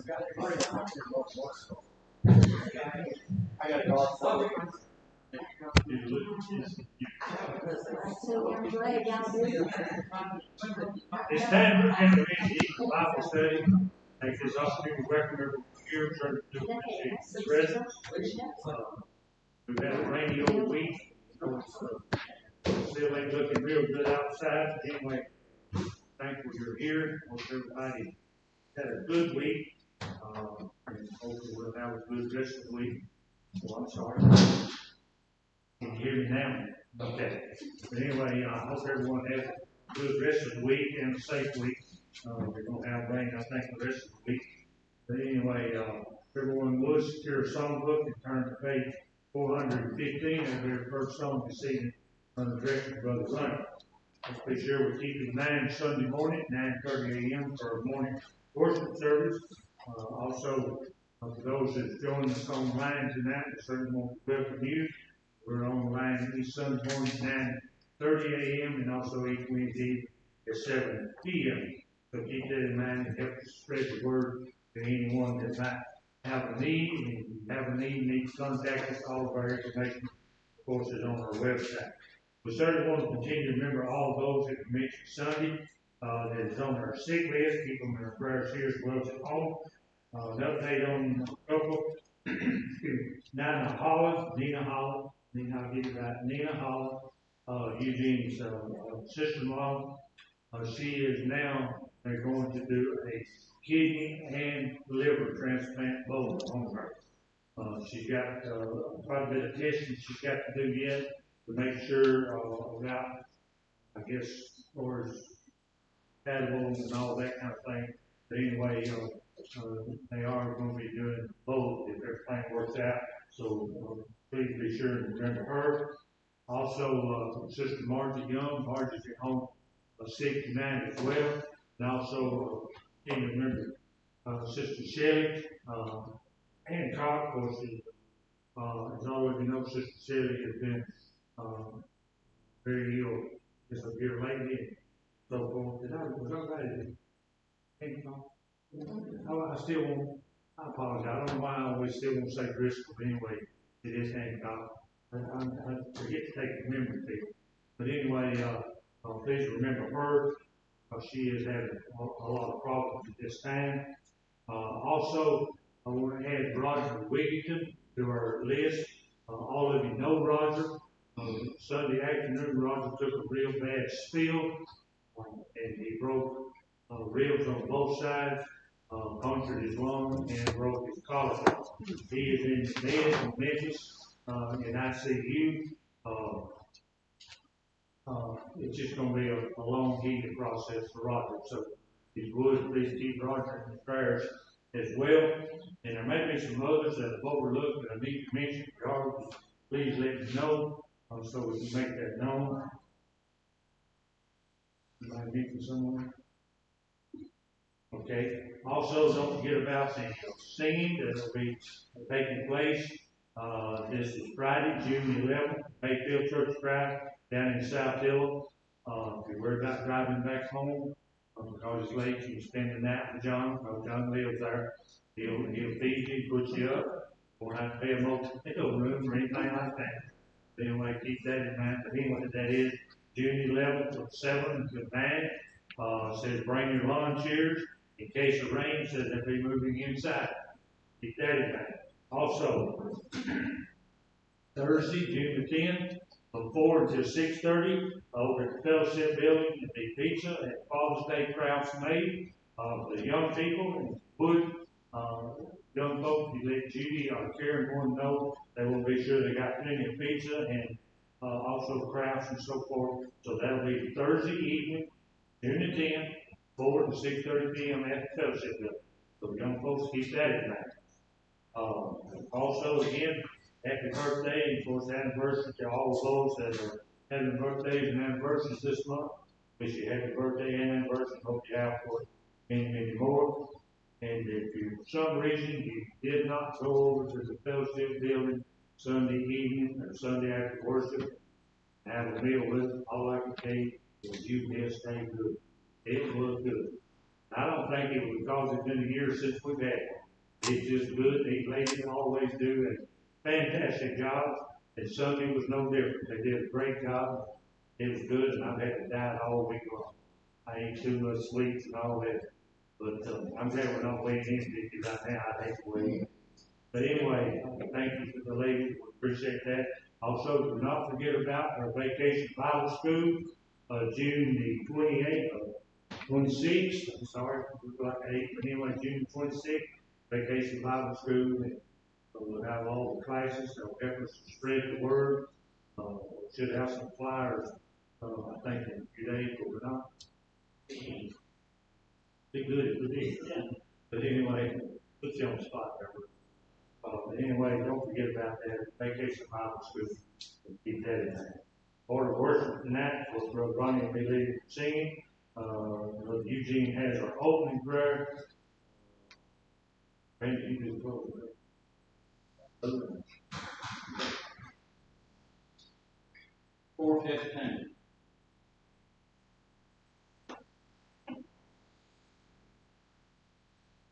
I got a dog. It's time for intervention Bible study. Make this opportunity to welcome everyone here, trying to do the residents. We've had a rainy old week. Still ain't looking real good outside. Anyway, thankful you're here. Hope everybody had a good week. And hopefully we'll have a good rest of the week. Oh, I'm sorry. Can you hear me now? Okay. But anyway, I hope everyone has a good rest of the week and a safe week. We're going to have rain, I think, the rest of the week. But anyway, everyone would secure a songbook and turn to page 415 and their first song this evening under the direction of Brother Runner. Let's be sure we're keeping 9 Sunday morning, 9:30 a.m. for our morning worship service. Also, for those that join us online tonight, we certainly want to welcome you. We're online each Sunday morning, 9:30 a.m. and also each Wednesday at 7 p.m. So keep that in mind and help us spread the word to anyone that might have a need. And if you have a need to contact us. All of our information, of course, is on our website. We certainly want to continue to remember all those that we mentioned Sunday that is on our sick list. Keep them in our prayers here as well as at home. An update on a couple. Nina Holland, Eugene's sister-in-law. She is now, they're going to do a kidney and liver transplant both on her. She's got quite a bit of testing she's got to do yet to make sure about, I guess, or compatible and all that kind of thing. But anyway, they are going to be doing both if everything works out. So please be sure to remember her. Also, Sister Margie Young. Margie's at home sick tonight as well. And also, can't remember Sister Shelley Hancock. Of course, as always, you know, Sister Shelley has been very ill just up here lately and so forth. Was everybody Hancock? I still won't. I apologize. I don't know why I always still won't say Driscoll, but anyway, it is Hancock. I forget to take the memory field. But anyway, please remember her. She is having a lot of problems at this time. Also, I want to add Roger Wigington to our list. All of you know Roger. Sunday afternoon, Roger took a real bad spill, and he broke ribs on both sides, punctured his lung, and broke his collarbone. He is in bed in Memphis in ICU. It's just going to be a long, healing process for Roger. So, if you would, please keep Roger in your prayers as well. And there may be some others that have overlooked that I need to mention. Please let me know so we can make that known. Am I mentioning someone? Okay. Also, don't forget about the singing that will be taking place. This is Friday, June 11th, Mayfield Church Drive down in South Hill. If you're worried about driving back home because it's late, you can spend the night with John. John lives there. He'll feed you, put you up. Won't have to pay a motel room or anything like that. But anyway, keep that in mind. But anyway, that is June 11th from 7 to 9. Says bring your lawn chairs. In case of rain, says they'll be moving inside. Keep that in mind. Also, Thursday, June the 10th, from 4 until 6:30, over at the Fellowship Building, there'll be pizza and Father's Day crafts made for the young people and wood. Young folks, you let Judy or Karen Warren know. They will be sure they got plenty of pizza and also crafts and so forth. So that'll be Thursday evening, June the 10th, 4 to 6:30 p.m. at the Fellowship Building. So young folks, keep that in mind. Also, again, happy birthday and of course anniversary to all those that are having birthdays and anniversaries this month. Wish you happy birthday and anniversary. Hope you have for many, many more. And if you, for some reason, you did not go over to the Fellowship Building Sunday evening or Sunday after worship, have a meal with us, all I can tell you is you did stay good. It was good. I don't think it was because it's been a year since we've had one. It's just good. These ladies always do a fantastic job, and Sunday was no different. They did a great job. It was good, and I've had to diet all week long. I ate too much sweets and all that. But I'm glad we're not weighing in 50 right now. I hate to weigh in. But anyway, thank you to the ladies. We appreciate that. Also, do not forget about our vacation Bible school, June the 28th, 26th. I'm sorry, it was like 8, but anyway, June 26th, vacation Bible school. And we'll have all the classes. They'll help us to spread the word. We should have some flyers, I think, in a few days, but we're not. Be good if we did. Yeah. But anyway, put you on the spot there. But anyway, don't forget about that. Vacation Bible School. Keep that in there. Order of worship tonight for Brother Ronnie will be leading singing. Brother Eugene has our opening prayer. Randy, you do the close. 4:15.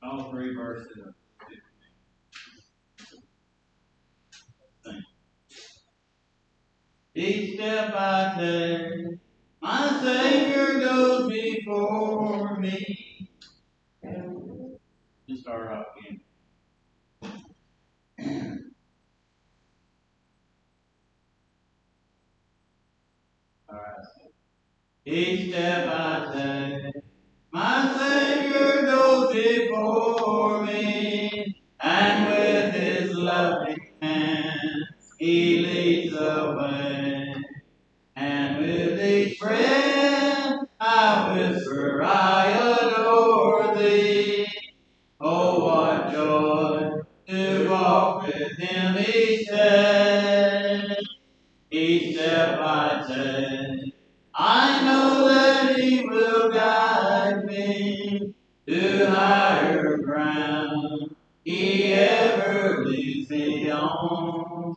All three verses of 15. Each step I take, my Savior goes before me. Let's start off again. All right. Each step I take, my Savior goes before me, and with His loving hand He leads the way. And with each breath I whisper, I adore Thee. Oh, what joy to walk with Him each day. Each step I take, I know that He will guide me to higher ground. He ever leads me on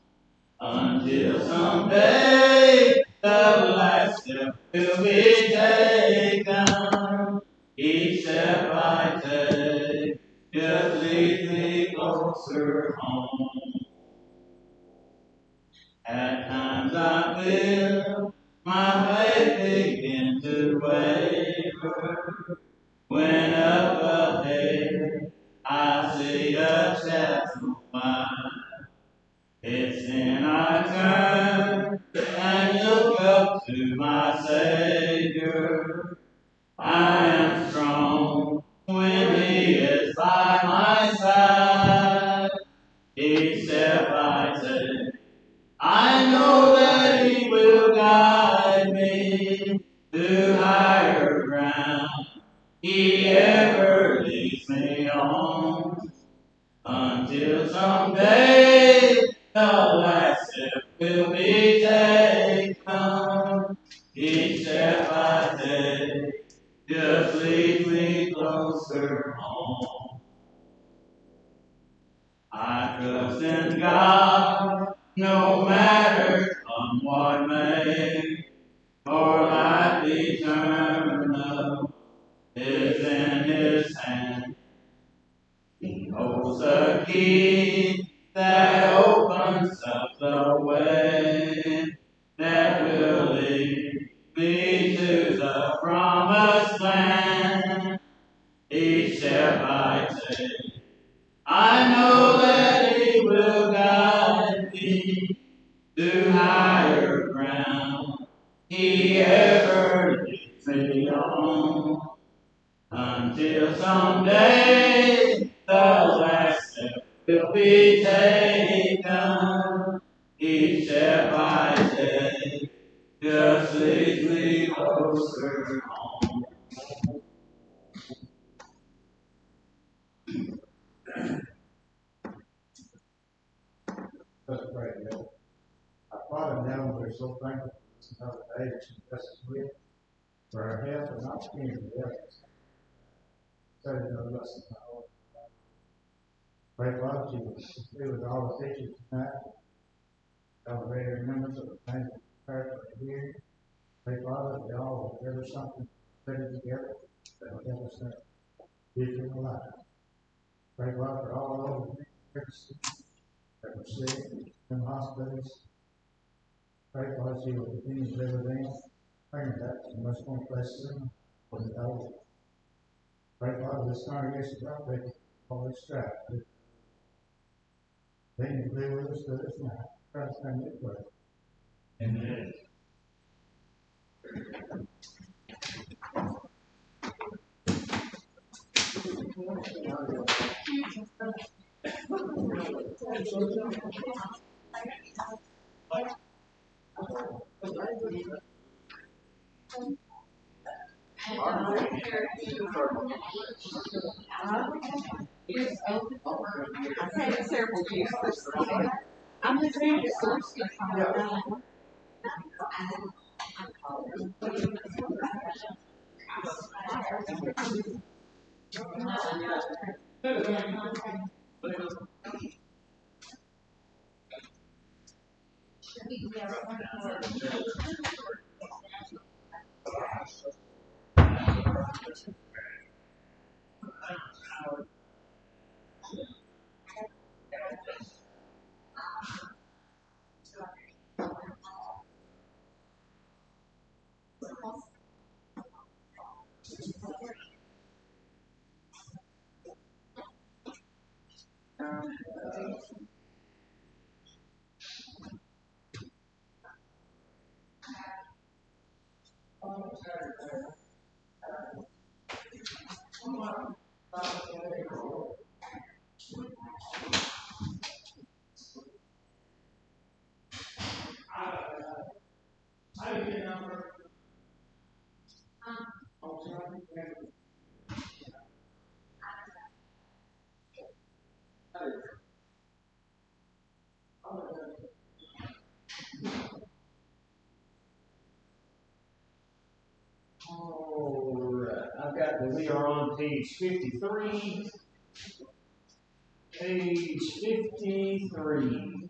until someday the last step will be taken. Each step I take just leads me closer home. At times I feel my faith begin to waver. When up ahead I see a shadow fire, it's then I turn and look up to my Savior. I am strong when He is by my side. Each step I take, I know that He will guide me to higher ground. He ever leads me on until someday the last step will be taken. Each step I take just leads me closer home. I trust in God, no matter come what may, for life eternal is in His hand. He holds the key that opens up the way that will lead me to the promised land. Each step I take, I know that He will guide me to higher ground. He ever leads me on until someday the last step will be taken. Each step I take just leads me closer home. Let's pray, Lord. Our Father in heaven, we're so thankful for this another day that you bless us with, for our health and opportunity to help us. Set another lesson, Lord. Pray, Father, that you will be with all the teachers tonight, all the various members of the things that prepare for the hearing. Pray, Father, that we all will deliver something better together that will help us if you're alive. Pray God for all those that were sick in hospitals. Pray God you will continue to live with them. Bring them back to the most important places in for the health. Pray God this congregation God they all this strife. They can live with us to this night. Christ name we pray. Amen. I've had several uses. I'm just going to source it from Alright, I've got that we are on page 53. Page 53.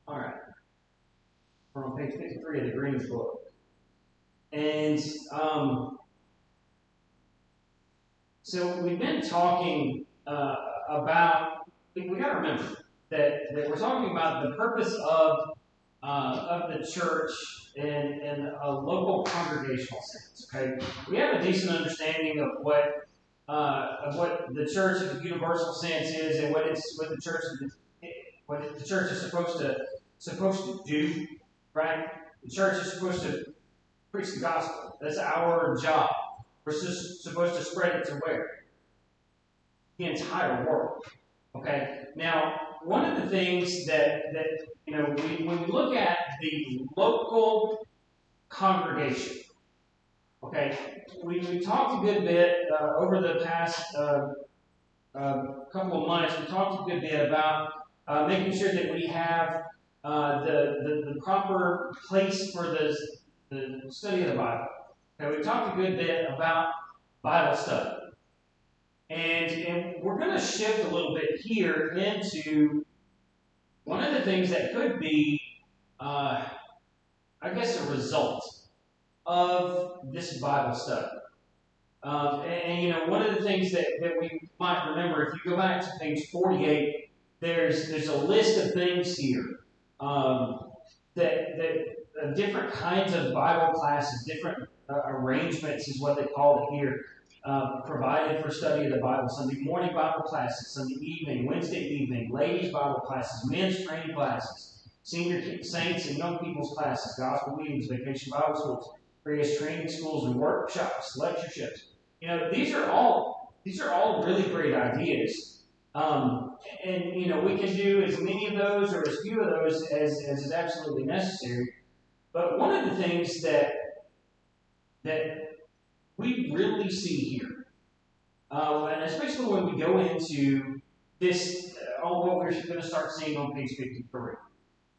Alright. We're on page 53 of the Green's book. And so we've been talking about, we got to remember that we're talking about the purpose of the church in a local congregational sense. Okay, we have a decent understanding of what the church in the universal sense is, and what the church is supposed to do. Right, the church is supposed to preach the gospel. That's our job. We're just supposed to spread it to where? The entire world. Okay? Now, one of the things that when we look at the local congregation, okay, we talked a good bit over the past couple of months. We talked a good bit about making sure that we have the proper place for the study of the Bible. Okay, we talked a good bit about Bible study. And we're going to shift a little bit here into one of the things that could be, I guess, a result of this Bible study. One of the things that we might remember, if you go back to page 48, there's a list of things here that different kinds of Bible classes, different arrangements is what they call it here, provided for study of the Bible. Sunday morning Bible classes, Sunday evening, Wednesday evening, ladies' Bible classes, men's training classes, senior saints and young people's classes, gospel meetings, vacation Bible schools, various training schools and workshops, lectureships. These are all really great ideas. We can do as many of those or as few of those as is absolutely necessary. But one of the things that we really see here, and especially when we go into this, what we're going to start seeing on page 53,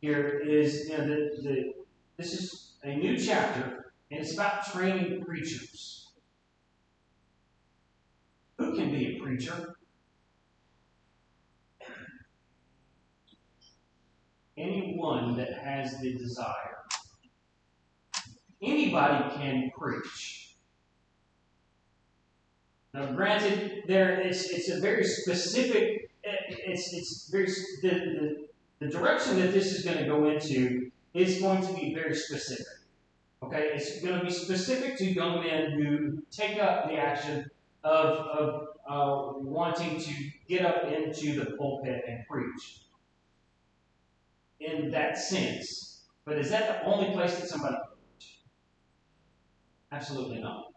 here is this is a new chapter, and it's about training preachers. Who can be a preacher? anyone that has the desire. Anybody can preach. Now, granted, it's a very specific. It's very the direction that this is going to go into is going to be very specific. Okay, it's going to be specific to young men who take up the action of wanting to get up into the pulpit and preach. In that sense, but is that the only place that somebody can preach? Absolutely not.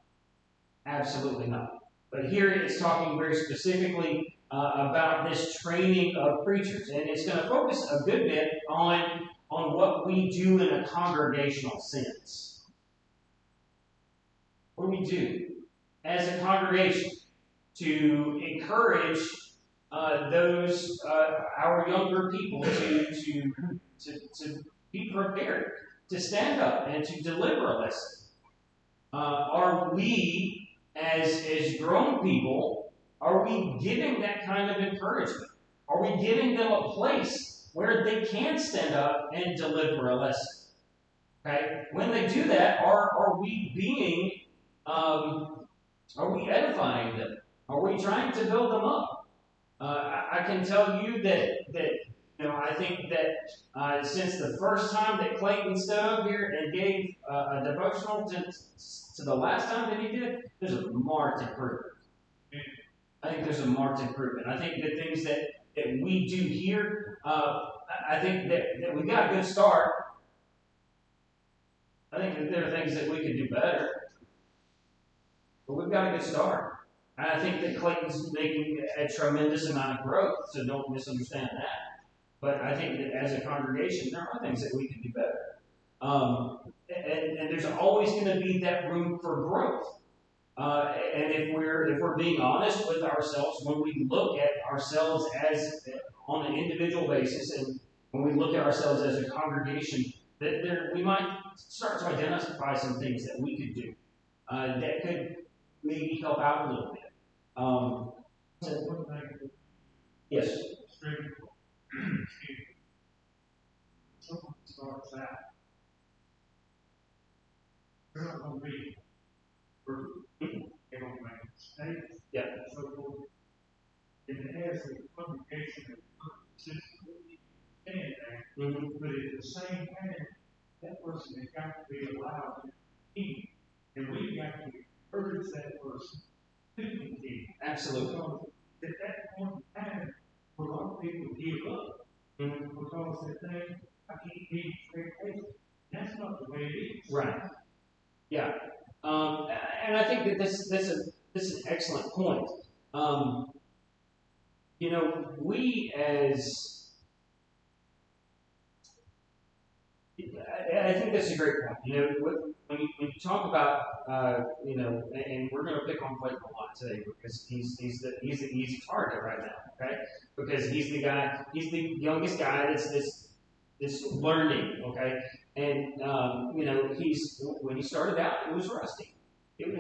Absolutely not. But here it's talking very specifically about this training of preachers, and it's going to focus a good bit on what we do in a congregational sense. What do we do as a congregation to encourage those our younger people to be prepared to stand up and to deliver a lesson? Are we, as grown people, are we giving that kind of encouragement? Are we giving them a place where they can stand up and deliver a lesson? Okay, when they do that, are we being are we edifying them? Are we trying to build them up? I can tell you that I think that since the first time that Clayton stood up here and gave a devotional to the last time that he did, there's a marked improvement. I think there's a marked improvement. I think the things that we do here, I think that we got a good start. I think that there are things that we could do better. But we've got a good start. And I think that Clayton's making a tremendous amount of growth, so don't misunderstand that. But I think that as a congregation, there are things that we can do better. And there's always going to be that room for growth. And if we're being honest with ourselves, when we look at ourselves as on an individual basis, and when we look at ourselves as a congregation, that we might start to identify some things that we could do that could maybe help out a little bit. Yes. Someone starts out, they're not going to be perfect. They're going to make mistakes. Yeah. So forth. And as a congregation of consistently stand there, but at the same time, that person has got to be allowed to continue. And we've got to encourage that person to continue. Absolutely. Because at that point in time, a lot of people give up. Because they think, I can't be very patient. That's not the way it is. Right. Yeah. And I think that this is an excellent point. We as I think that's a great point. When you talk about, and we're going to pick on Clayton a lot today because he's the easy target right now, okay? Because he's the youngest guy that's learning, okay? And when he started out, it was rusty. It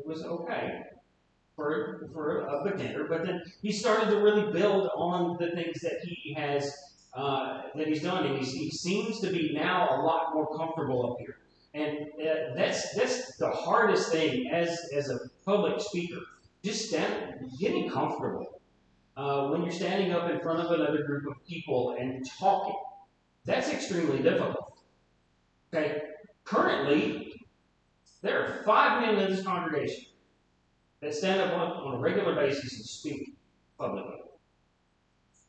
was okay for a beginner, but then he started to really build on the things that he has that he's done, and he seems to be now a lot more comfortable up here. And that's the hardest thing as a public speaker, just getting comfortable. When you're standing up in front of another group of people and talking, that's extremely difficult. Okay, currently there are 5 men in this congregation that stand up on a regular basis and speak publicly.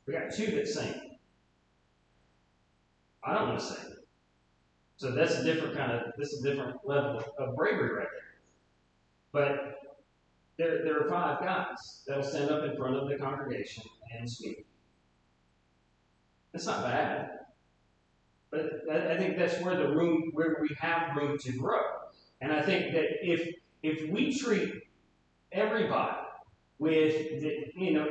We got 2 that sing. I don't want to sing. So that's a different level of bravery right there. But there are 5 guys that'll stand up in front of the congregation and speak. That's not bad. But I think that's where we have room to grow. And I think that if we treat everybody with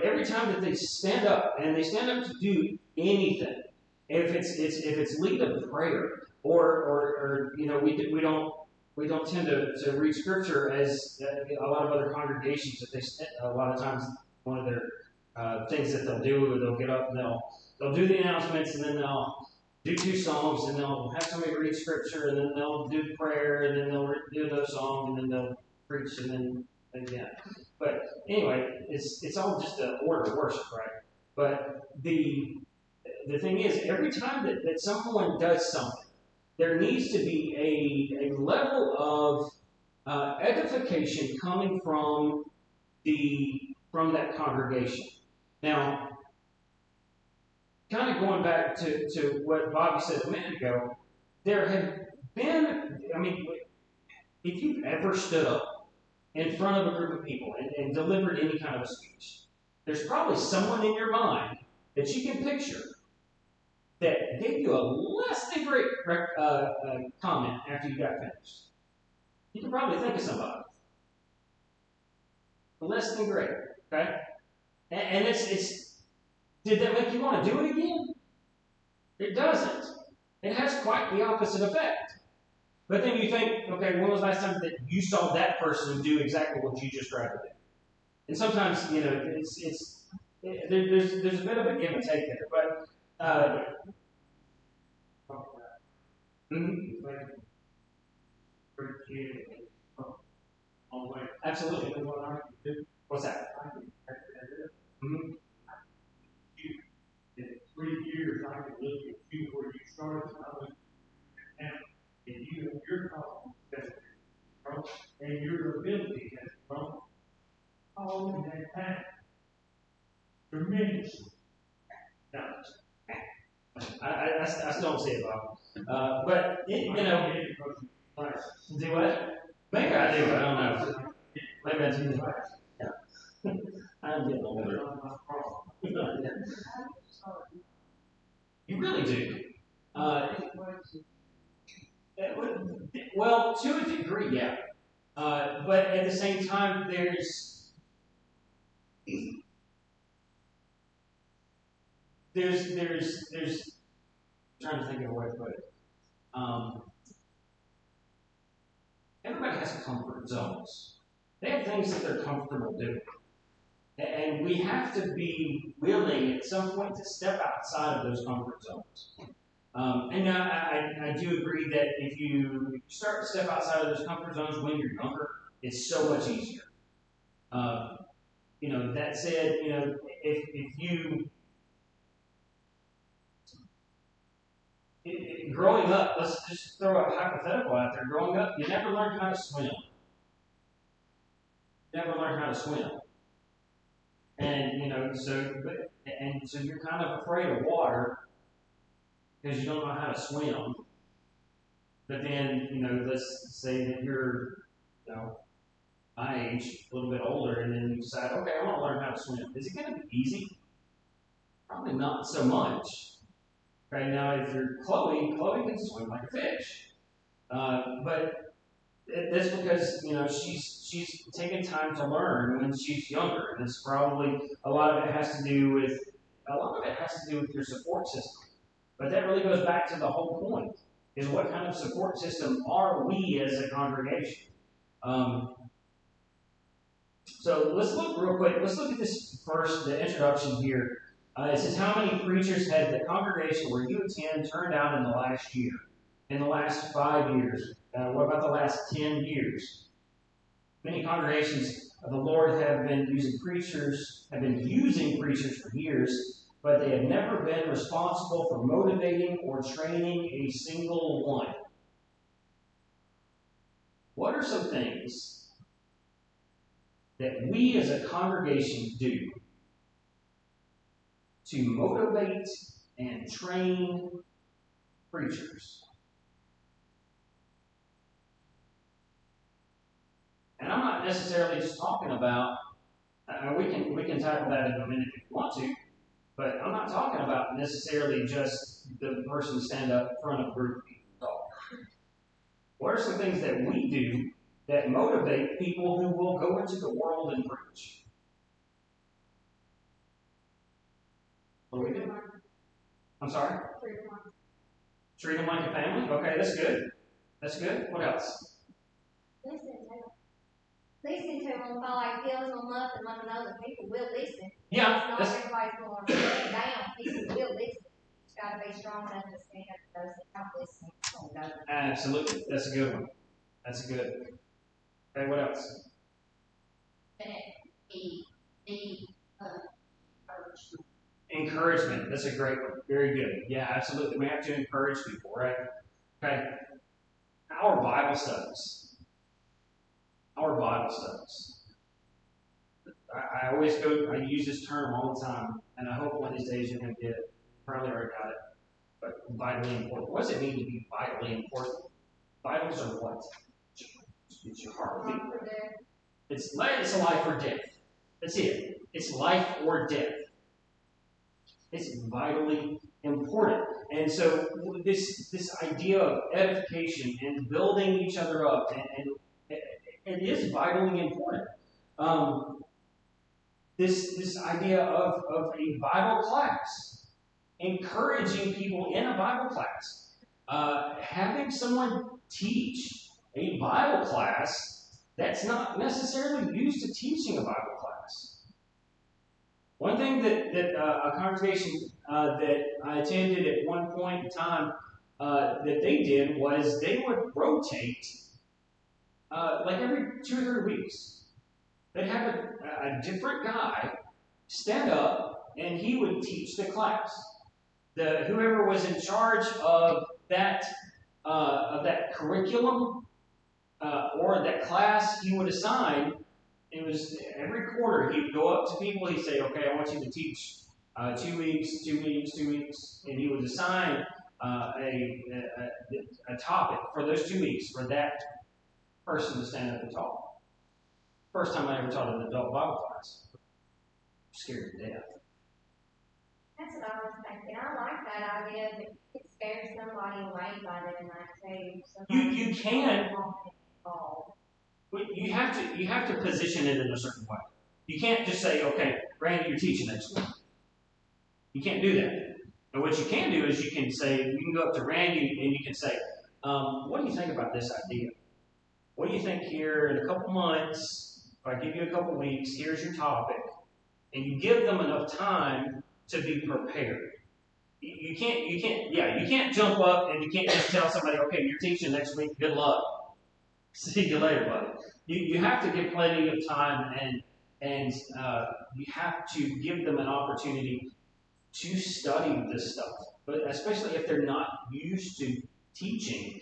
every time that they stand up and they stand up to do anything, if it's lead a prayer or we don't tend to read scripture as a lot of other congregations that a lot of times one of their things that they'll do. They'll get up and they'll do the announcements, and then they'll do 2 songs, and they'll have somebody read scripture, and then they'll do prayer, and then they'll do those songs, and then they'll preach, and then again. But anyway, it's all just an order of worship, right? But the thing is, every time that someone does something, there needs to be a level of edification coming from that congregation. Now, kind of going back to what Bobby said a minute ago, there have been, if you've ever stood up in front of a group of people and delivered any kind of a speech, there's probably someone in your mind that you can picture that gave you a less than great comment after you got finished. You can probably think of somebody. Less than great, okay? And it's did that make you want to do it again? It doesn't. It has quite the opposite effect. But then you think, okay, when was the last time that you saw that person do exactly what you just tried to do? And sometimes, there's a bit of a give and take there. But absolutely. What's that? Mm-hmm. In 3 years, I can look at you where you started, and your confidence has grown, and your ability has grown all in that time. Tremendously. Now, I still don't see it, Bob. But, do what? Maybe I do, I don't know. Maybe I do. Yeah. I'm getting older. You really do. Well, to a degree, yeah. But at the same time, there's I'm trying to think of a way to put it. Everybody has comfort zones. They have things that they're comfortable doing. And we have to be willing at some point to step outside of those comfort zones. And I do agree that if you start to step outside of those comfort zones when you're younger, it's so much easier. That said, if you growing up, let's just throw a hypothetical out there. Growing up, you never learned how to swim. And so you're kind of afraid of water because you don't know how to swim. But then, let's say that you're, my age, a little bit older, and then you decide, okay, I want to learn how to swim. Is it going to be easy? Probably not so much. Right now, if you're Chloe can swim like a fish. But that's because, she's taken time to learn when she's younger. And it's probably, a lot of it has to do with your support system. But that really goes back to the whole point, is what kind of support system are we as a congregation? So let's look real quick. Let's look at this first, the introduction here. It says, how many preachers had the congregation where you attend turned out in the last year? In the last 5 years? What about the last 10 years? Many congregations of the Lord have been using preachers for years, but they have never been responsible for motivating or training a single one. What are some things that we as a congregation do to motivate and train preachers? And I'm not necessarily just talking about, we can tackle that in a minute if you want to, but I'm not talking about necessarily just the person stand up in front of a group of people and talk. What are some things that we do that motivate people who will go into the world and preach? What do we do? I'm sorry? Treat them like a family? Okay, that's good. That's good. What else? Listen to them while I feel them up and let them know that people will listen. Yeah, it's not everybody somebody's going to sit down, people will listen. It's gotta be strong enough to stand up to those that don't listen. Oh, no. Absolutely. That's a good one. That's a good. Okay, what else? Urge. Encouragement. That's a great one. Very good. Yeah, absolutely. We have to encourage people, right? Okay. Our Bible studies. Our Bible studies. I always I use this term all the time, and I hope one of these days you're going to get it. Probably already got it. But vitally important. What does it mean to be vitally important? Vitals are what? It's your heartbeat. It's life or death. That's it. It's life or death. It's vitally important. And so this idea of edification and building each other up, and it is vitally important. This idea of a Bible class, encouraging people in a Bible class, having someone teach a Bible class that's not necessarily used to teaching a Bible class. One thing that a congregation that I attended at one point in time that they did was they would rotate like every 2 or 3 weeks. They'd have a different guy stand up and he would teach the class. Whoever was in charge of that curriculum or that class he would assign, it was every quarter he would go up to people, he'd say, okay, I want you to teach 2 weeks, 2 weeks, 2 weeks, and he would assign a topic for those 2 weeks for that person to stand up and talk. First time I ever taught an adult Bible class. I'm scared to death. That's what I was thinking. I like that idea, but it scares somebody away by doing that too. You can. But you have to position it in a certain way. You can't just say, okay, Randy, you're teaching next week. You can't do that. And what you can do is you can go up to Randy and you can say, what do you think about this idea? What do you think here in a couple months, if I give you a couple weeks, here's your topic. And you give them enough time to be prepared. You can't jump up and you can't just tell somebody, okay, you're teaching next week, good luck. See you later, buddy. You have to give plenty of time and you have to give them an opportunity to study this stuff. But especially if they're not used to teaching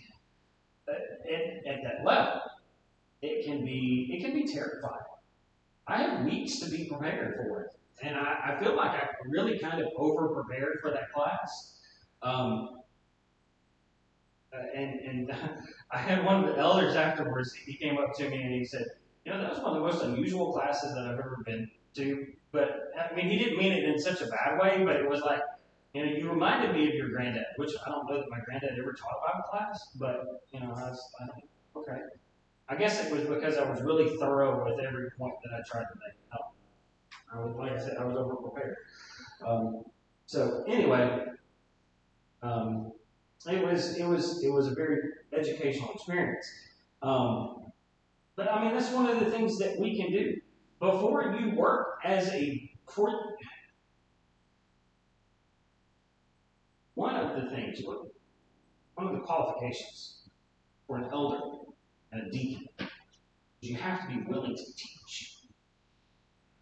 at that level, it can be terrifying. I have weeks to be prepared for it. And I feel like I really kind of over-prepared for that class. And I had one of the elders afterwards, he came up to me and he said, that was one of the most unusual classes that I've ever been to. But, I mean, he didn't mean it in such a bad way, but it was like, you reminded me of your granddad, which I don't know that my granddad ever taught Bible class, but, okay. I guess it was because I was really thorough with every point that I tried to make. Like I said, I was over-prepared. So anyway, it was a very educational experience. But I mean, that's one of the things that we can do before you work one of the qualifications for an elder and a deacon is you have to be willing to teach.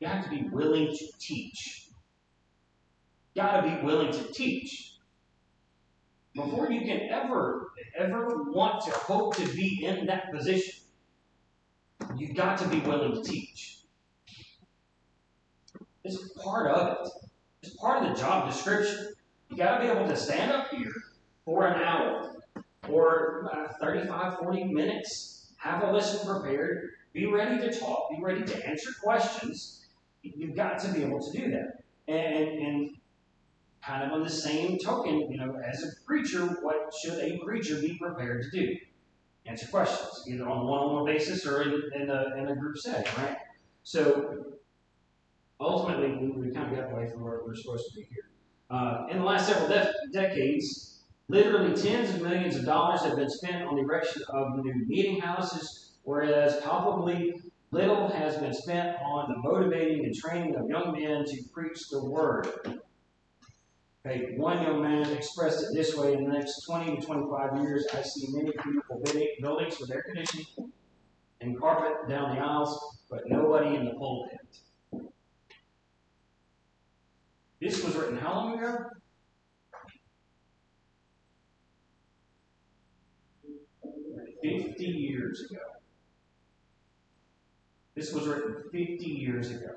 You have to be willing to teach. You got to be willing to teach. Before you can ever want to hope to be in that position, you've got to be willing to teach. It's part of it. It's part of the job description. You got to be able to stand up here for an hour or 35, 40 minutes, have a lesson prepared, be ready to talk, be ready to answer questions. You've got to be able to do that. And kind of on the same token, as a preacher, what should a preacher be prepared to do? Answer questions, either on a one-on-one basis or in a group setting, right? So ultimately, we kind of got away from where we're supposed to be here. In the last several decades, literally tens of millions of dollars have been spent on the erection of new meeting houses, whereas palpably little has been spent on the motivating and training of young men to preach the word. Okay, one young man expressed it this way: in the next 20 to 25 years, I see many beautiful buildings with air conditioning and carpet down the aisles, but nobody in the pulpit. This was written how long ago? 50 years ago. This was written 50 years ago.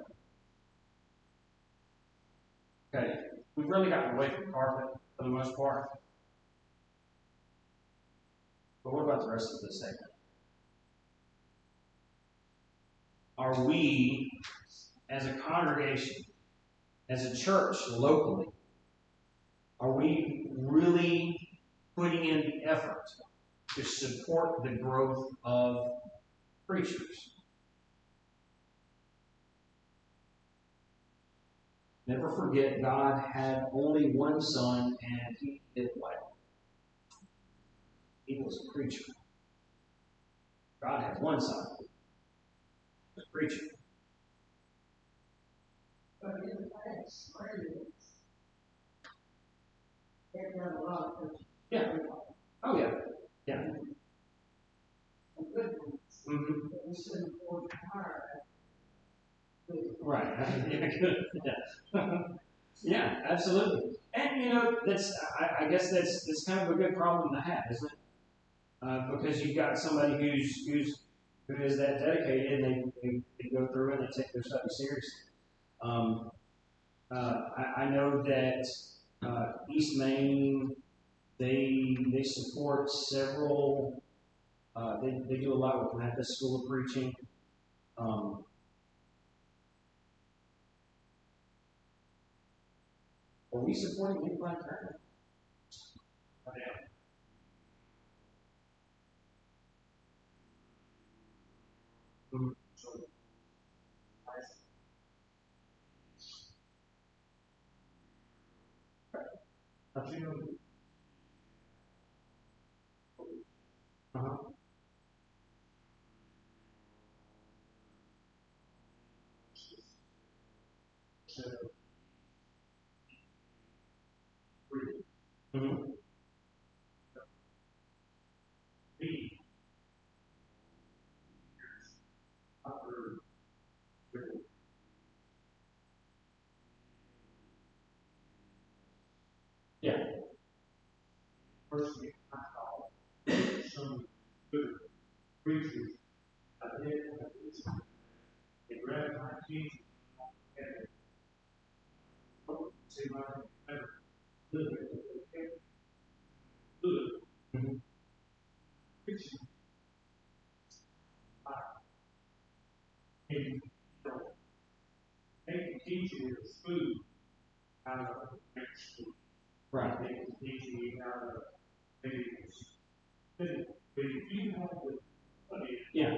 Okay, we've really gotten away from carpet for the most part. But what about the rest of this segment? Are we, as a congregation, as a church locally, are we really putting in the effort to support the growth of preachers? Never forget, God had only one son, and he did what? He was a preacher. God had one son. He was a preacher. But in the past, they've done a lot of things. Yeah. Oh, yeah. Yeah. Some good ones. Mm-hmm. But we shouldn't afford to hire that. Right. Yeah, good. Yeah. Yeah, absolutely. And that's I guess that's kind of a good problem to have, isn't it? Because you've got somebody who is that dedicated, and they go through and they take their study seriously. I know that East Maine, they support several. They do a lot with Memphis School of Preaching. Are we supporting anybody currently? Uh-huh. Mm-hmm. Yeah. Personally, I thought some good preachers, I did, they grabbed my teeth and see my never good, good. Mm-hmm. Preaching. And, they can teach you food out of next school. Right. They can teach you out of things. But if you have the money, Yeah.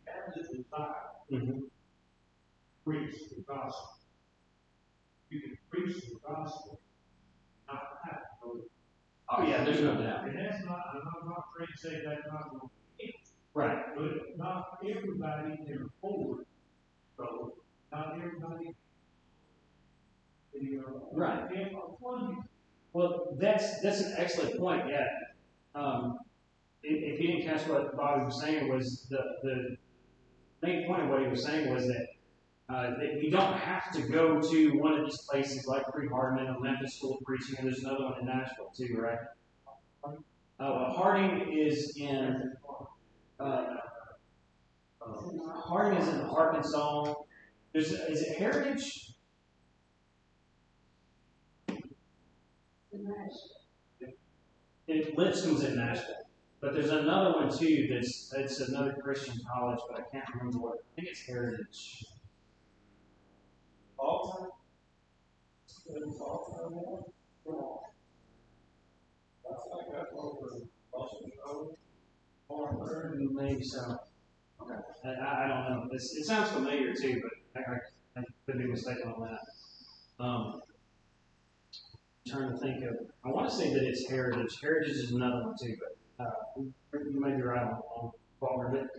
as a desire, Mm-hmm. preach the gospel. You can preach the gospel, not have to. Oh yeah, there's no doubt. And that's not, I'm not afraid to say that's not going to be. Right. But not everybody can afford, so not everybody. Right. If I want Well, that's an excellent point. Yeah. If you didn't catch what Bobby was saying, was the main point of what he was saying was that you don't have to go to one of these places like Pre-Hardman or Memphis School of Preaching, and there's another one in Nashville too, right? Harding is in Harding is in Arkansas. Is it Heritage? Lipscomb's in Nashville, but there's another one too that's another Christian college, but I can't remember what. I think it's Heritage. Alton? Maybe so. Okay. I don't know. It sounds familiar too, but I could be mistaken on that. Trying to think of. I want to say that it's Heritage. Heritage is another one too, but you may be right on Faulkner.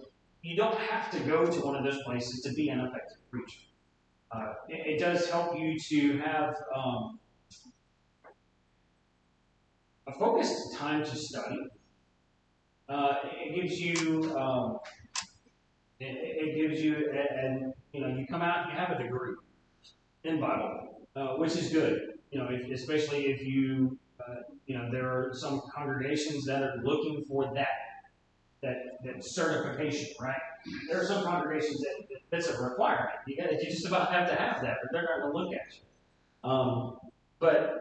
you don't have to go to one of those places to be an effective preacher. It does help you to have a focused time to study. It gives you, and you come out and you have a degree in Bible, which is good. Especially if you, there are some congregations that are looking for that certification, right? There are some congregations that's a requirement. You just about have to have that, or they're not going to look at you. But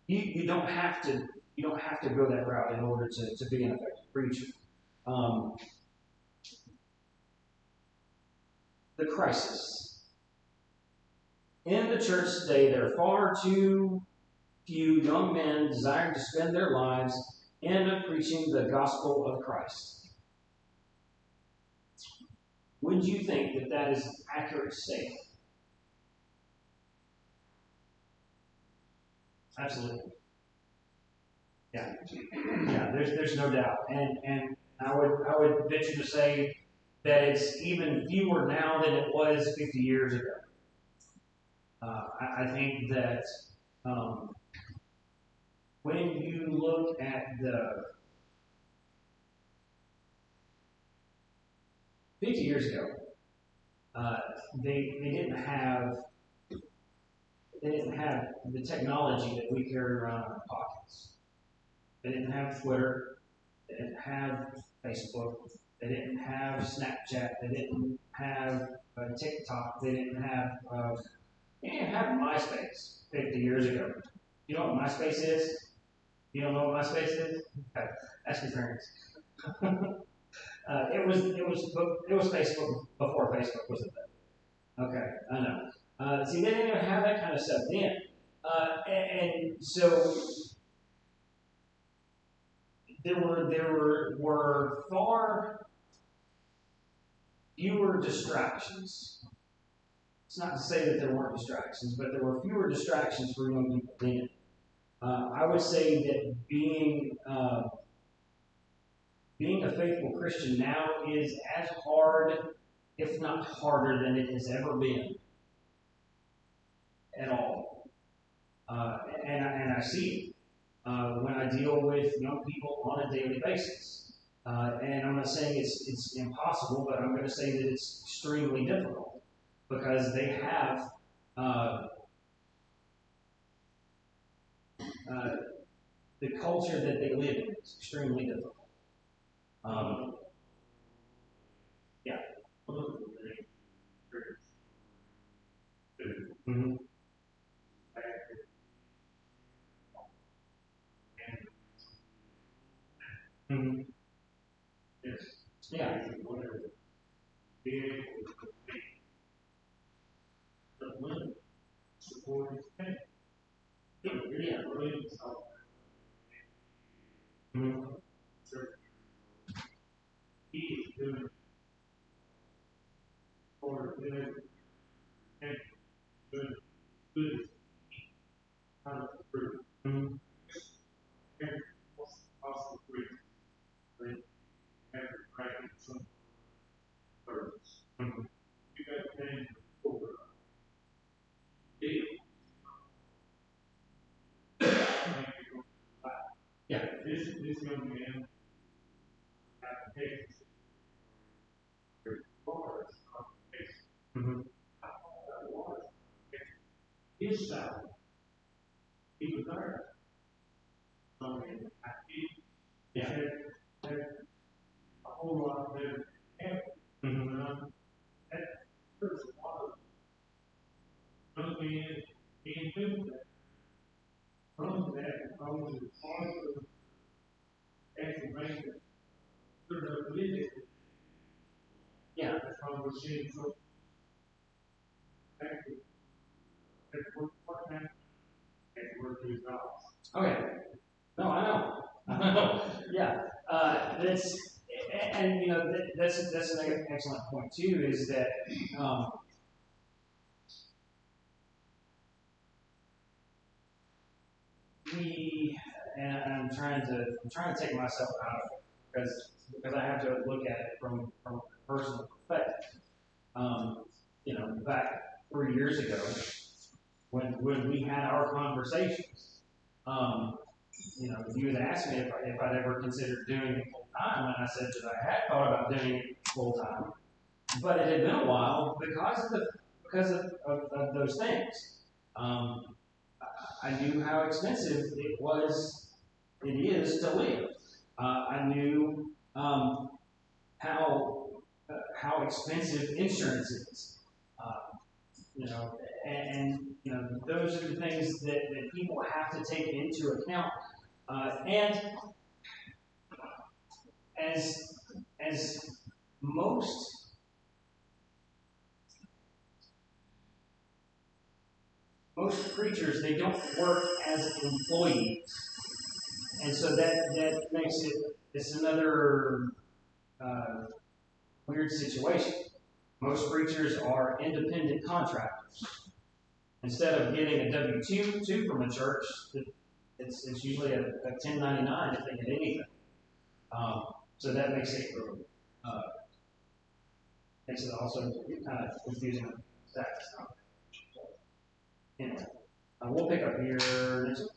you don't have to go that route in order to be an effective preacher. The crisis in the church today. There are far too few young men desiring to spend their lives in preaching the gospel of Christ. Would you think that is an accurate statement? Absolutely. Yeah. There's no doubt, and I would venture to say that it's even fewer now than it was 50 years ago. I think that when you look at the 50 years ago, they didn't have the technology that we carry around in our pockets. They didn't have Twitter. They didn't have Facebook. They didn't have Snapchat. They didn't have TikTok. They didn't have MySpace 50 years ago. You know what MySpace is? You don't know what MySpace is? Okay. Ask your parents. It was Facebook before Facebook was a thing. Okay, I know. See, they didn't even have that kind of stuff then, and so there were far fewer distractions. It's not to say that there weren't distractions, but there were fewer distractions for young people then. I would say that being a faithful Christian now is as hard, if not harder, than it has ever been at all. And I see it when I deal with young people on a daily basis. And I'm not saying it's impossible, but I'm going to say that it's extremely difficult because they have the culture that they live in is extremely difficult. Yeah. Mm-hmm. Mm-hmm. Yes. Yeah. Being able to make the women support his family. Yeah. Mm-hmm. He is doing for good and good out of the fruit. Mm-hmm. And also fruit. Then have to practice some purpose. Mm-hmm. You got things over deal. Yeah. This young man applications. Mm-hmm. His salary, he was there. So he had a whole lot better help. Mm-hmm. There's a lot of young men being doing that. Some of that because it's part of the explanation. There's a religion. Yeah. That's why we're seeing so active. That's what happened. That's where these dollars. Okay. No, I know. Yeah. That's an excellent point too. Is that I'm trying to take myself out of it because I have to look at it from personal effect. Back 3 years ago, when we had our conversations, you had asked me if I'd ever considered doing it full time, and I said that I had thought about doing it full time, but it had been a while because of those things. I knew how expensive it is to live. I knew how expensive insurance is. Those are the things that people have to take into account. And as most preachers, they don't work as employees, and so that makes it's another weird situation. Most preachers are independent contractors. Instead of getting a W-2 from a church, it's usually a 1099 if they get anything. So that makes it also kind of confusing. Anyway, we'll pick up here next week.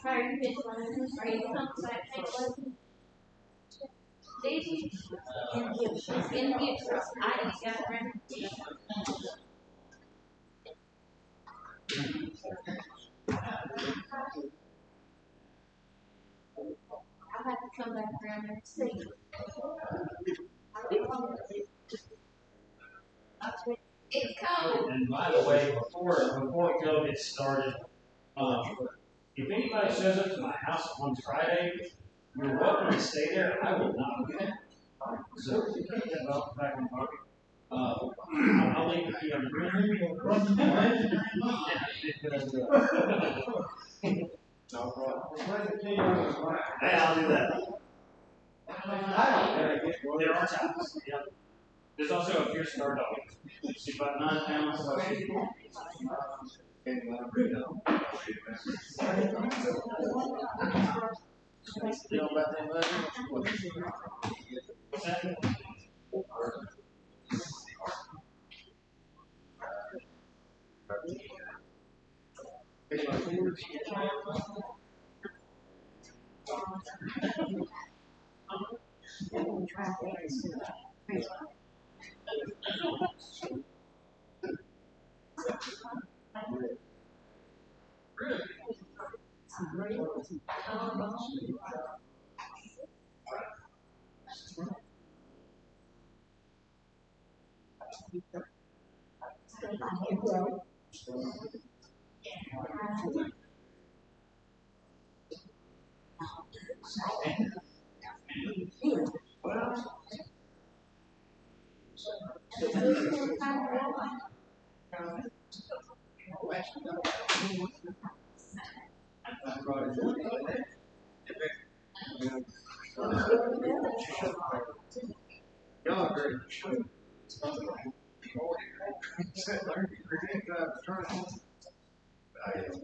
Are you just wondering, are you coming back next lesson? Did you? In the future, I didn't get around. I'll have to come back around and see. It's cold. And by the way, before Phil gets started, if anybody shows up to my house on Friday, you're welcome to stay there. I will not be there. So keep that belt back in the pocket. I'll leave the key on the ground. Hey, I'll do that. There are times. Yeah. There's also a fierce guard dog. She's about 9 pounds. You know about that letter?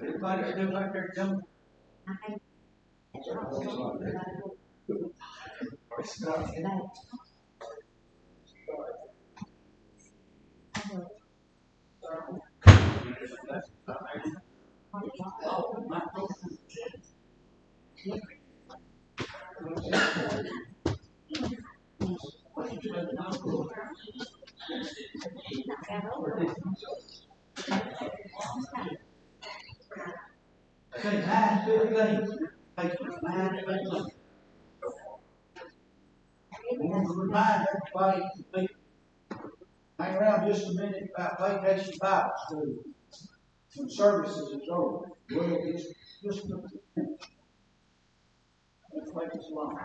Everybody do like they're jumping. Say 9:15. Facebook 9:15. I want to remind everybody to hang around just a minute about Vacation Bible School. when services is over, we'll just let's make this long.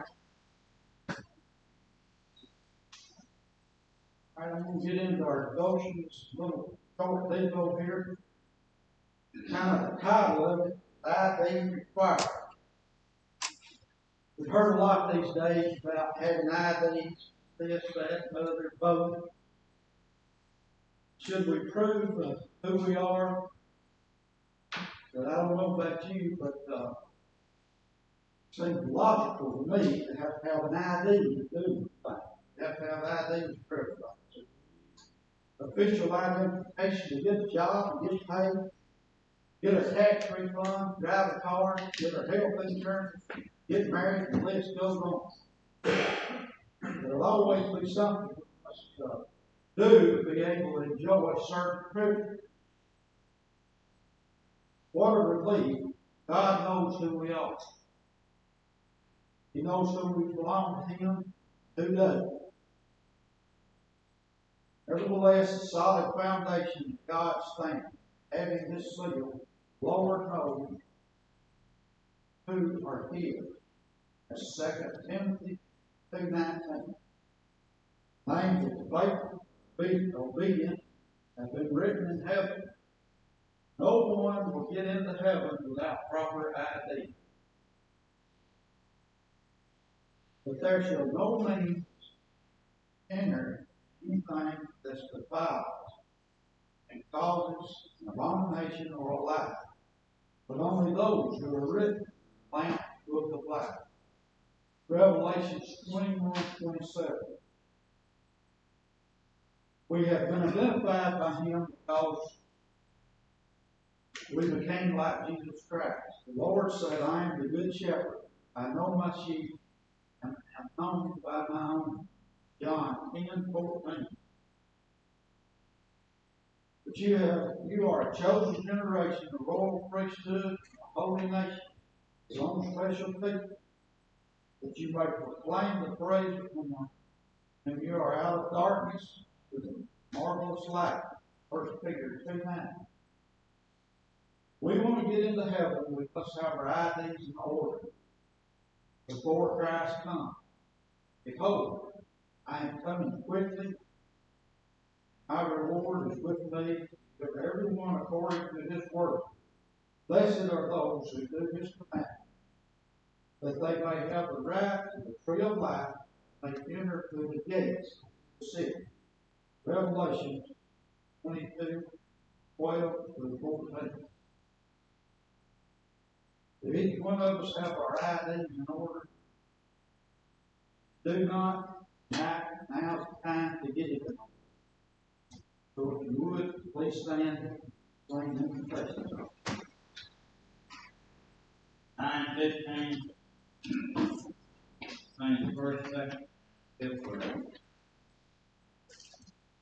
All right, I'm going to get into our devotions, little short video here. Kind of the title of it, ID required. We've heard a lot these days about having IDs, this, that, and other, both. Should we prove who we are? But I don't know about you, but it seems logical to me to have an ID to do things. You have to have ID for everybody. Official identification to get a job and get paid, get a tax refund, drive a car, get a health insurance, get married, and the list goes on. There'll always be something we must do to be able to enjoy certain privileges. What a relief. God knows who we are. He knows who we belong to Him, who doesn't. Nevertheless, a solid foundation of God's standard, having this seal, Lord knows who are His. That's 2 Timothy 2:19. Names of the faithful, obedient, have been written in heaven. No one will get into heaven without proper ID. But there shall no means enter anything that's defiled and causes an abomination or a lie, but only those who are written in the Lamb's book of life. Revelation 21:27. We have been identified by Him because we became like Jesus Christ. The Lord said, I am the good shepherd. I know my sheep and am known by my own. John 10:14. But you are a chosen generation, a royal priesthood, a holy nation, His own special people, that you may proclaim the praise of Him when you are out of darkness to the marvelous light. 1 Peter 2:9. We want to get into heaven, we must have our IDs in order before Christ comes. Behold, I am coming quickly. My reward is with me, to everyone according to his work. Blessed are those who do His commandments, that they may have the right to the tree of life, may enter through the gates of the city. Revelation 22:12-14. If each one of us have our IDs in order, do not, now's the time to get it in order. So if you would, please stand and sing the confession. 9:15. Sing the first, second, fifth word.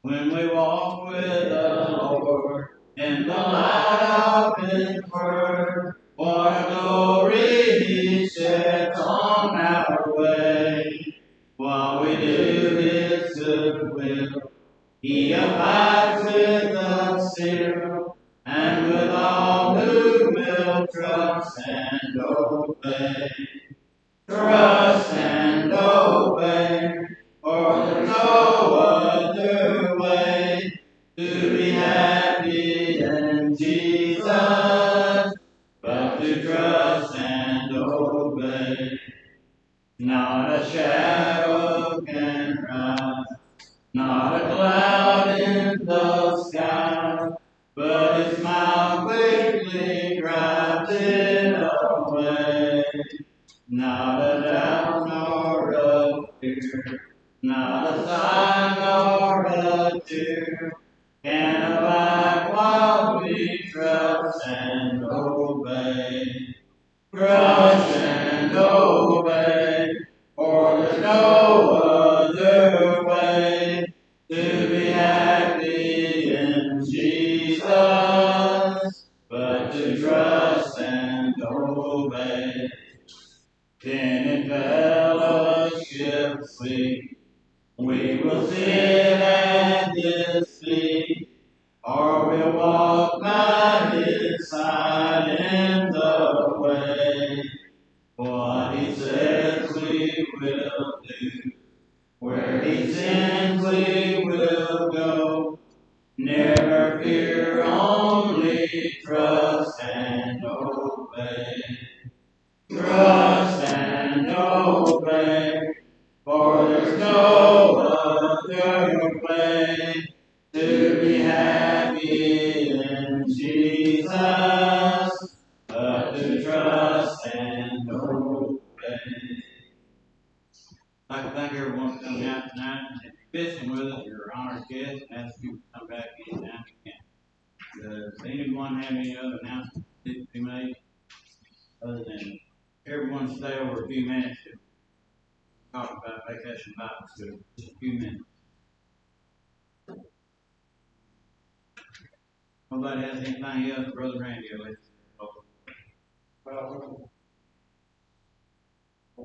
When we walk with the Lord in the light of His word, what glory He sheds on our way. While we do His good will, He abides with us still, and with all who will trust and obey. Trust and obey, for there's no other way to be happy in Jesus, but to trust and obey. Not a shadow can rise, not a cloud in the sky, but His smile quickly drives it away. Not a doubt nor a fear, not a sign nor a tear, can abide while we trust and obey. Trust and obey, for there's no other way to be happy in Jesus, but to trust and obey. Then in fellowship sweet, we will sit at His feet, or we'll walk by His in the way. What he says we will do. Where he sends we will go. Never fear, only trust and obey. Trust and obey. For there's no other way to be happy in Jesus but to trust and obey. I'd like to thank everyone for coming out tonight. And if you're visiting with us, you're an honored guest, and ask you to come back anytime you can. Does anyone have any other announcements to be made? Other than everyone stay over a few minutes to talk about Vacation Bible School. Just a few minutes. Nobody has anything else, Brother Randy? Well,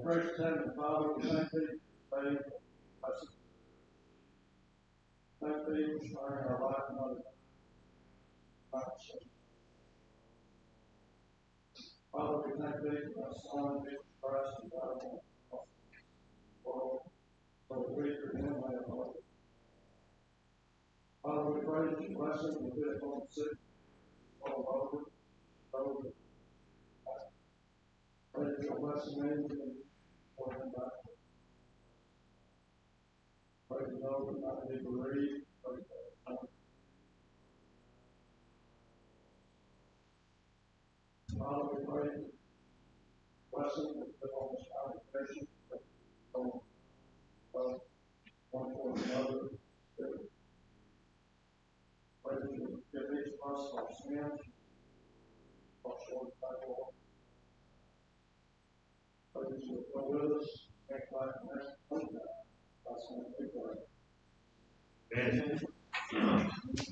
first time the Father, we thank thee for faith, blessing. Thank thee for sparing our life and other lives. Father, we thank thee for thy Son, Jesus Christ, and thy world, so that we through him may have life. Father, we pray that your blessing will be upon the sick, all over, over. Pray that your blessing may be for them back. Pray that those who might be bereaved, pray that Father, we pray that blessing will be on this congregation, on one for another. Pray that you give each of us our sins, our short cycle. Pray that you will go with us, make life next to that. That's what we pray. Amen.